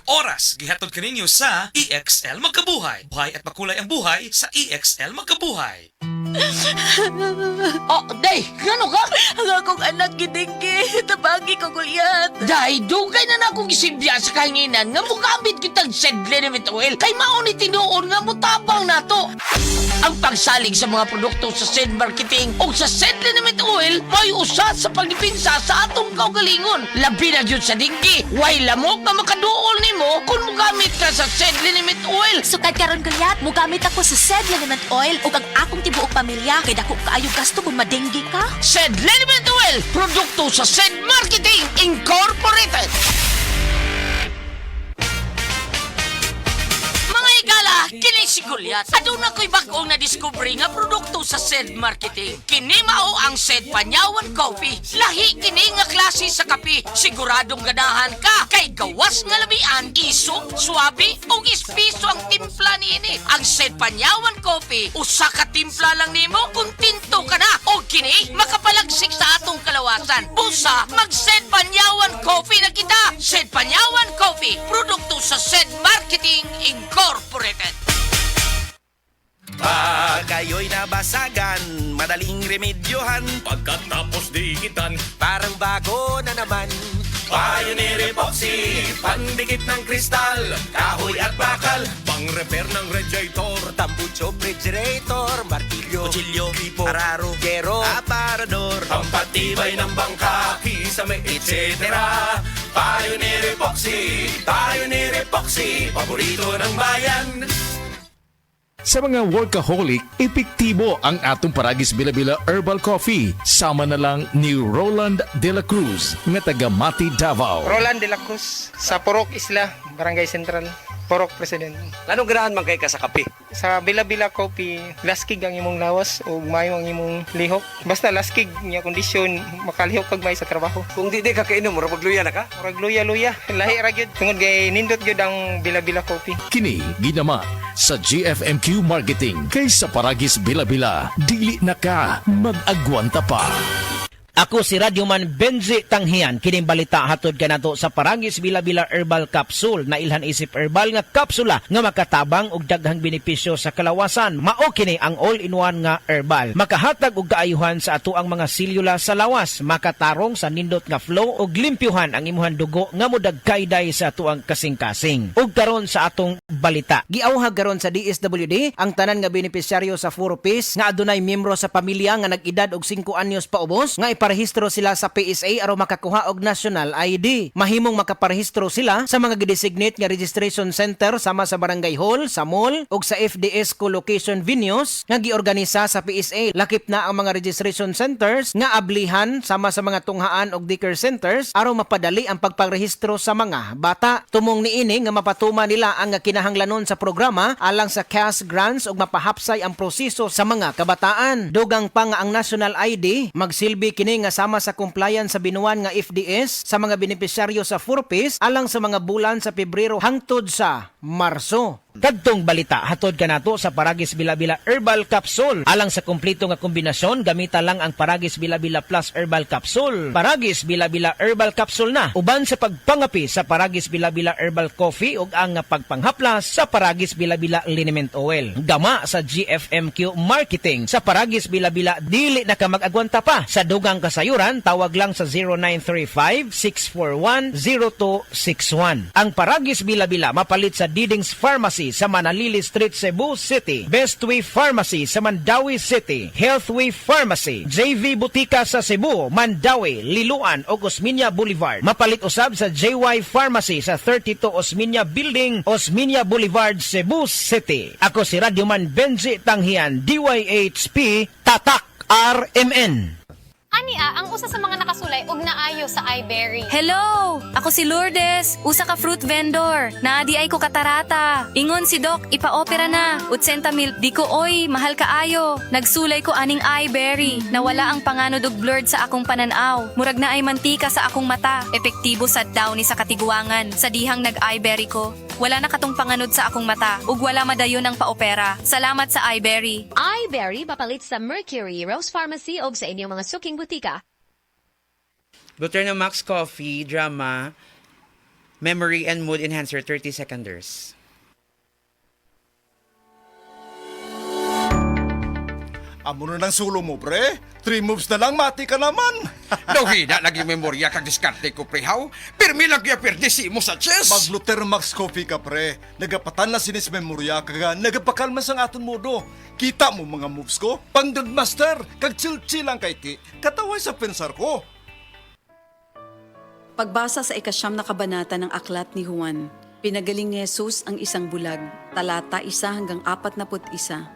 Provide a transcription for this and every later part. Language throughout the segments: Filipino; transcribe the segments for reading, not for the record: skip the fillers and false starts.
oras gihatod kaninyo sa EXL Magkabuhay. Buhay at makulay ang buhay sa EXL Magkabuhay. Oh, day, gano ka? Ang akong anak gidinggi, tabagi ko gulyat. Day, dugay na akong isibya sa kahinginan nga mugamit kitang sedliniment oil kay mauni tinuon nga mutabang nato. Ang pagsalig sa mga produkto sa Sed Marketing o sa sedliniment oil may usa sa pagdipinsa sa atong kaugalingon. Labi na yun sa dinggi, way lamok na makaduol nimo kung mugamit ka sa sedliniment oil. Sukad karon gulyat, mugamit ako sa Sed Liniment Oil ug ang akong tibuok pamilya kay dako kaayo gasto kung madenggi ka. Sedliniment oil, produkto sa Sed Marketing Incorporated. Kini si Gulyat. Aduna ko'y bagong na-discovery nga produkto sa Sed Marketing. Kini mao ang Sed Panyawan Coffee. Lahi kini nga klase sa kape. Siguradong ganahan ka. Kay gawas nga lamian, isok, swabe, ug ispiso ang timpla niini. Ang Sed Panyawan Coffee, usa ka timpla lang nimo, kontento ka na. O kini, makapalagsik sa atong kalawasan. Busa, mag-Sed Panyawan Coffee na kita. Sed Panyawan Coffee, produkto sa Sed Marketing Incorporated. Pag kayo'y nabasagan, madaling remedyohan. Pagkatapos dikitan, Parang bago na naman. Pioneer Epoxy, pandikit ng kristal, kahoy at bakal, pang-repair ng radiator, tambucho, refrigerator, martilyo, kutsilyo, tipo, araro, gero, aparador, pampatibay ng bangka, kisame, etc. Pioneer Epoxy, paborito ng bayan. Sa mga workaholic, epektibo ang atong Paragis Bila-Bila Herbal Coffee. Sama na lang ni Roland De La Cruz, nga taga Mati, Davao. Roland de la Cruz, sa Purok Isla, Barangay Central, Purok President. Anong ganahan man kay ka sa kape? Sa Bila-Bila Coffee, laskig ang imong lawas o mayo ang imong lihok. Basta laskig niya kondisyon, makalihok pag may sa trabaho. Kung di ka kainom, mura magluya na ka? Murag luya-luya, lahi ra gyud. Tungod kay nindot gyud ang Bila-Bila Coffee. Kini ginama sa GFMQ Marketing. Kay sa Paragis Bila-Bila, dili na ka mag-agwanta pa. Ako si Radyoman Benji Tanghian. Kining balita hatod kanato sa Paragis Bila-Bila Herbal Capsule na ilhan isip herbal nga kapsula nga makatabang og daghang benepisyo sa kalawasan. Mao kini ang all-in-one nga herbal. Makahatag og kaayuhan sa ato ang mga selula sa lawas, makatarong sa nindot nga flow og limpyuhan ang imuhang dugo nga modagkayday sa ato ang kasing-kasing. Ug karon sa atong balita, giawhag karon sa DSWD ang tanan nga benepisyaryo sa Furopis nga adunay miyembro sa pamilya nga nag-edad og 5 anyos paubos nga iparehistro sila sa PSA aron makakuha og national ID. Mahimong makaparehistro sila sa mga gidesignate nga registration center sama sa barangay hall, sa mall ug sa FDS co-location venues nga giorganisa sa PSA. Lakip na ang mga registration centers nga ablihan sama sa mga tunghaan ug daycare centers aron mapadali ang pagparehistro sa mga bata. Tumong niini nga mapatuma nila ang kinahanglanon sa programa alang sa cash grants ug mapahapsay ang proseso sa mga kabataan. Dugang pa nga ang national ID magsilbi kini nga sama sa compliance sa binuan nga FDS sa mga benepisyaryo sa Furopis alang sa mga bulan sa Pebrero hangtod sa Marso. Kadtong balita hatod kanato sa Paragis Bila-Bila Herbal Capsule. Alang sa kumpleto nga kombinasyon, gamita lang ang Paragis Bila-Bila Plus Herbal Capsule. Paragis Bila-Bila Herbal Capsule na uban sa pagpangapi sa Paragis Bila-Bila Herbal Coffee ug ang pagpanghaplas sa Paragis Bila-Bila Liniment Oil. Gama sa GFMQ Marketing. Sa Paragis Bila-Bila dili na ka mag-agwanta pa. Sa dugang kasayuran, tawag lang sa 0935-641-0261. Ang Paragis Bila-Bila mapalit sa Diding's Pharmacy sa Manalili Street, Cebu City, Bestway Pharmacy sa Mandawi City, Healthway Pharmacy, JV Butika sa Cebu, Mandawi, Liloan o Osmeña Boulevard. Mapalit usab sa JY Pharmacy sa 32 Osmeña Building, Osmeña Boulevard, Cebu City. Ako si Radyoman Benji Tanghian, DYHP, Tatak RMN. Ania, ang usa sa mga nakasulay og naayo sa iBerry. Hello! Ako si Lourdes, usa ka fruit vendor. Naadi ay ko katarata. Ingon si Doc, ipa-opera na. 80,000, di ko oy, mahal kaayo. Nagsulay ko aning iBerry. Nawala ang panganod og blurred sa akong pananaw. Murag na ay mantika sa akong mata. Epektibo sad daw ni sa katiguangan. Sa dihang nag-iBerry ko. Wala na katong panganod sa akong mata. Ug wala madayon ang paopera. Salamat sa iBerry. iBerry papalit sa Mercury, Rose Pharmacy o sa inyong mga suking butika. Butter na Max Coffee, drama. Memory and mood enhancer 30 seconders. Amo na ng sulo mo, pre. 3 moves na lang, mati ka naman. Daw hina lagi memorya kag diskarte ko, prehaw. Pirmi lang kaya perdisi mo sa chess. Mag-Luther Max Coffee ka, pre. Nagapatan na sinis memorya kaga nagapakalma sang aton modo. Kita mo mga moves ko? Pang master, kag chill-chill lang kay ti. Kataway sa pensar ko. Pagbasa sa 9 na kabanata ng aklat ni Juan, pinagaling ni Jesus ang isang bulag, talata 1 hanggang 41.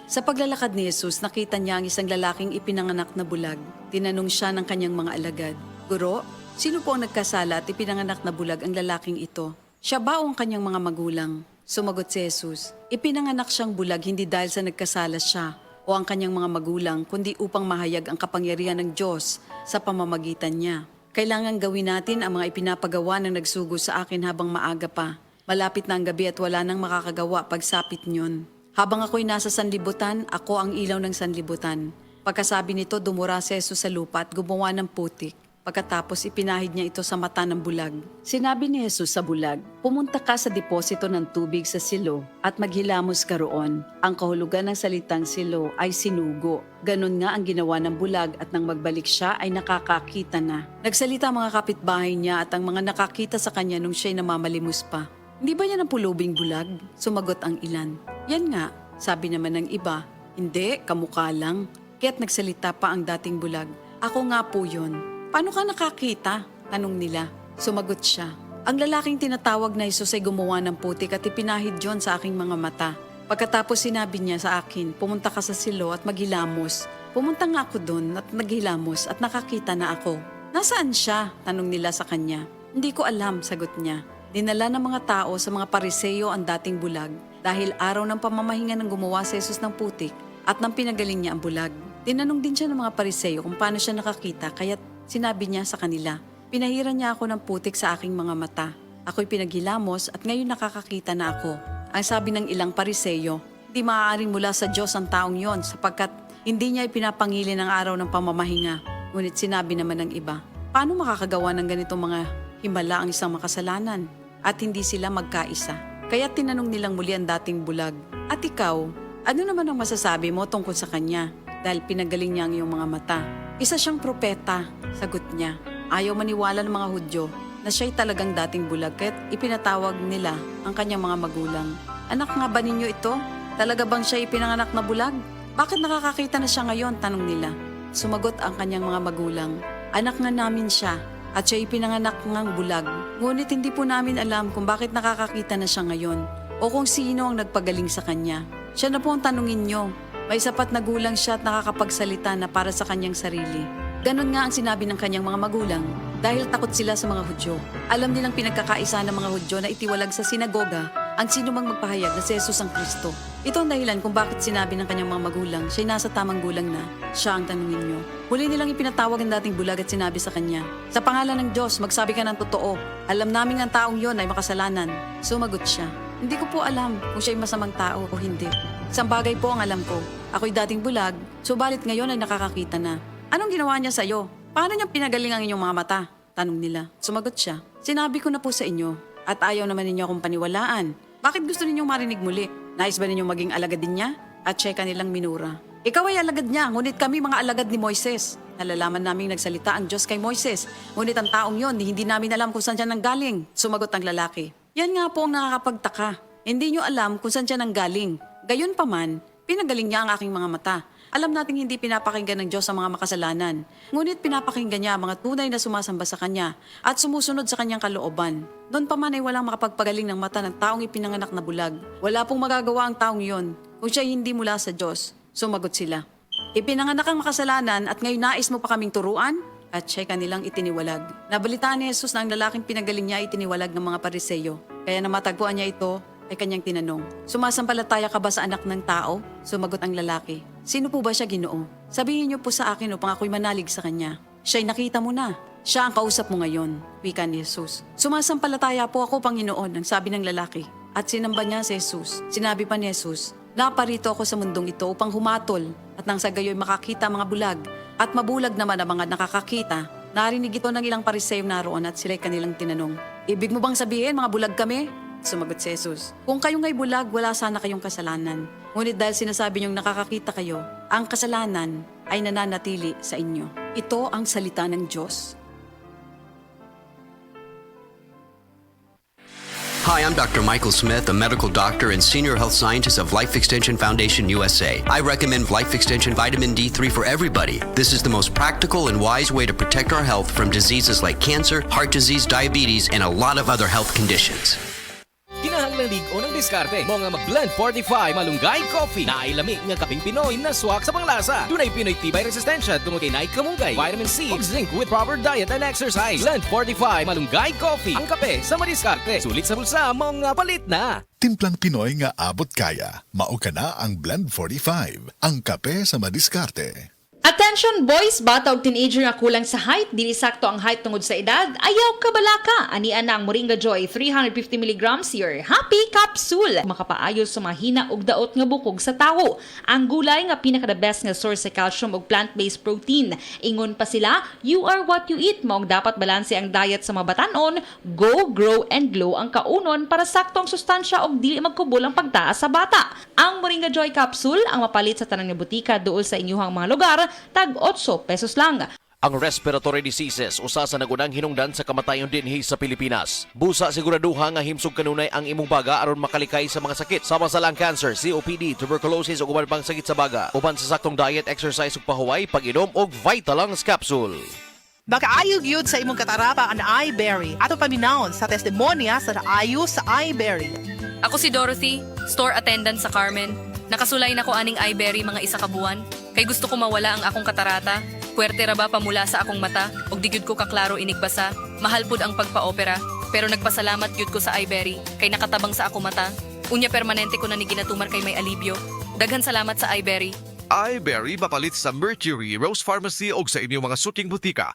Sa paglalakad ni Jesus, nakita niya ang isang lalaking ipinanganak na bulag. Tinanong siya ng kanyang mga alagad, "Guro, sino po ang nagkasala at ipinanganak na bulag ang lalaking ito? Siya ba o ang kanyang mga magulang?" Sumagot si Jesus, "Ipinanganak siyang bulag hindi dahil sa nagkasala siya o ang kanyang mga magulang, kundi upang mahayag ang kapangyarihan ng Diyos sa pamamagitan niya. Kailangan gawin natin ang mga ipinapagawa ng nagsugo sa akin habang maaga pa. Malapit na ang gabi at wala nang makakagawa pagsapit niyon. Habang ako'y nasa sanlibutan, ako ang ilaw ng sanlibutan." Pagkasabi nito, dumura si Jesus sa lupa at gumawa ng putik. Pagkatapos ipinahid niya ito sa mata ng bulag. Sinabi ni Jesus sa bulag, "Pumunta ka sa deposito ng tubig sa silo at maghilamos ka roon." Ang kahulugan ng salitang silo ay sinugo. Ganon nga ang ginawa ng bulag at nang magbalik siya ay nakakakita na. Nagsalita ang mga kapitbahay niya at ang mga nakakita sa kanya nung siya'y namamalimos pa. "Hindi ba yan ang pulubing bulag?" Sumagot ang ilan. "Yan nga," sabi naman ng iba. "Hindi, kamukha lang." Kaya't nagsalita pa ang dating bulag, "Ako nga po yun." "Paano ka nakakita?" tanong nila. Sumagot siya, "Ang lalaking tinatawag na Jesus ay gumawa ng putik at ipinahid yon sa aking mga mata. Pagkatapos sinabi niya sa akin, pumunta ka sa silo at maghilamos. Pumunta nga ako doon at naghilamos at nakakita na ako." "Nasaan siya?" tanong nila sa kanya. "Hindi ko alam," sagot niya. Dinala ng mga tao sa mga Pariseo ang dating bulag dahil araw ng pamamahinga ng gumawa si Jesus ng putik at nang pinagaling niya ang bulag. Tinanong din siya ng mga Pariseo kung paano siya nakakita kaya sinabi niya sa kanila, "Pinahiran niya ako ng putik sa aking mga mata. Ako'y pinaghilamos at ngayon nakakakita na ako." Ang sabi ng ilang Pariseo, "Di maaaring mula sa Diyos ang taong yon sapagkat hindi niya ipinapangili ng araw ng pamamahinga." Ngunit sinabi naman ng iba, "Paano makakagawa ng ganitong mga himala ang isang makasalanan?" At hindi sila magkaisa. Kaya tinanong nilang muli ang dating bulag, "At ikaw, ano naman ang masasabi mo tungkol sa kanya? Dahil pinagaling niya ang iyong mga mata." "Isa siyang propeta," sagot niya. Ayaw maniwala ng mga Hudyo na siya'y talagang dating bulag kaya't ipinatawag nila ang kanyang mga magulang. "Anak nga ba ninyo ito? Talaga bang siya ipinanganak na bulag? Bakit nakakakita na siya ngayon?" tanong nila. Sumagot ang kanyang mga magulang, "Anak nga namin siya at siya ipinanganak ngang bulag. Ngunit hindi po namin alam kung bakit nakakakita na siya ngayon o kung sino ang nagpagaling sa kanya. Siya na po ang tanungin nyo. May sapat na gulang siya at nakakapagsalita na para sa kanyang sarili." Ganon nga ang sinabi ng kanyang mga magulang dahil takot sila sa mga Hudyo. Alam nilang pinagkakaisa ng mga Hudyo na itiwalag sa sinagoga ang sino mang magpahayag na si Jesus ang Kristo. Ito ang dahilan kung bakit sinabi ng kanyang mga magulang siya'y nasa tamang gulang na, siya ang tanungin nyo. Huli nilang ipinatawag ang dating bulag at sinabi sa kanya, "Sa pangalan ng Diyos, magsabi ka ng totoo. Alam namin ang taong yon ay makasalanan." Sumagot siya, "Hindi ko po alam kung siya'y masamang tao o hindi. Isang bagay po ang alam ko. Ako'y dating bulag, subalit ngayon ay nakakakita na." "Anong ginawa niya sa'yo? Paano niya pinagaling ang inyong mga mata?" tanong nila. Sumagot siya, "Sinabi ko na po sa inyo at ayaw naman ninyo akong paniwalaan. Bakit gusto ninyong marinig muli? Nais ba ninyong maging alagad din niya?" At siya kanilang minura. "Ikaw ay alagad niya, ngunit kami mga alagad ni Moises. Nalalaman naming nagsalita ang Diyos kay Moises, ngunit ang taong yon, hindi namin alam kung saan siya nanggaling." Sumagot ang lalaki, "Yan nga po ang nakakapagtaka. Hindi nyo alam kung saan siya nanggaling. Gayon pa man, pinagaling niya ang aking mga mata. Alam nating hindi pinapakinggan ng Diyos ang mga makasalanan, ngunit pinapakinggan niya ang mga tunay na sumasamba sa Kanya at sumusunod sa Kanyang kalooban. Doon pa man ay walang makapagpagaling ng mata ng taong ipinanganak na bulag. Wala pong magagawa ang taong yon kung siya hindi mula sa Diyos." Sumagot sila, "Ipinanganak ang makasalanan at ngayon nais mo pa kaming turuan?" At siya kanilang itiniwalag. Nabalitaan ni Jesus na ang lalaking pinagaling niya ay itiniwalag ng mga Pariseo. Kaya na matagpuan niya ito, ay kanyang tinanong, "Sumasampalataya ka ba sa anak ng tao?" Sumagot ang lalaki, "Sino po ba siya, Ginoo? Sabihin niyo po sa akin upang ako'y manalig sa kanya." "Siya'y nakita mo na. Siya ang kausap mo ngayon," wika ni Jesus. "Sumasampalataya po ako, Panginoon," ang sabi ng lalaki. At sinamba niya si Jesus. Sinabi pa ni Jesus, "Naparito ako sa mundong ito upang humatol at nang sa gayo'y makakita mga bulag at mabulag naman ang mga nakakakita." Narinig ito ng ilang Pariseo naroon at sila'y kanilang tinanong, Ibig mo bang sabihin, mga bulag kami? Sumagot si Jesus. Kung kayo nga'y bulag, wala sana kayong kasalanan. Ngunit dahil sinasabi niyong nakakakita kayo, ang kasalanan ay nananatili sa inyo. Ito ang salita ng Diyos. Hi, I'm Dr. Michael Smith, a medical doctor and senior health scientist of Life Extension Foundation USA. I recommend Life Extension Vitamin D3 for everybody. This is the most practical and wise way to protect our health from diseases like cancer, heart disease, diabetes, and a lot of other health conditions. Kinahanglan ligo ng diskarte mo nga mag-Blend 45 malunggay coffee na ay lami nga kaping Pinoy na swak sa panglasa. Dunay Pinoy tibay resistensya tungod kay naay kamunggay, vitamin C ug zinc with proper diet and exercise. Blend 45 malunggay coffee, ang kape sa madiskarte. Sulit sa bulsa mo nga palit na. Timplang Pinoy nga abot kaya. Mao ka na ang Blend 45, ang kape sa madiskarte. Attention boys, bata o teenager nga kulang sa height, dili sakto ang height tungod sa edad, ayaw kabalaka. Anian na ang Moringa Joy 350 mg your happy capsule. Makapaayo sa mahina ug daot nga bukog sa tawo. Ang gulay nga pinaka the best nga source sa calcium ug plant-based protein. Ingon pa sila, you are what you eat. Maong dapat balanse ang diet sa mabatanon, go, grow, and glow ang kaunon para sakto ang sustansya ug dili magkubol ang pagtaas sa bata. Ang Moringa Joy capsule ang mapalit sa tanang nga butika duol sa inyuhang mga lugar, tag 8 pesos lang. Ang respiratory diseases usa sa nagunang hinungdan sa kamatayon dinhi sa Pilipinas. Busa siguraduha nga himsog kanunay ang imong baga aron makalikay sa mga sakit sama sa lung cancer, COPD, tuberculosis ug uban pang sakit sa baga. Uban sa saktong diet, exercise ug pahuway, pag-inom og Vitalungs capsule. Makaayog yun sa imong katarapa ang iBerry ato paminawon sa testimonya sa naayo sa iBerry. Ako si Dorothy, store attendant sa Carmen. Nakasulay na ko aning iBerry mga isa ka buwan. Kay gusto ko mawala ang akong katarata. Puwerte ra ba pamula sa akong mata? Og di gyud ko kaklaro inigbasa. Mahal pud ang pagpa-opera. Pero nagpasalamat gyud ko sa iBerry. Kay nakatabang sa akong mata. Unya permanente ko na ni ginatumar kay may alibyo. Daghan salamat sa iBerry. iBerry mapalit sa Mercury, Rose Pharmacy o sa inyong mga suking butika.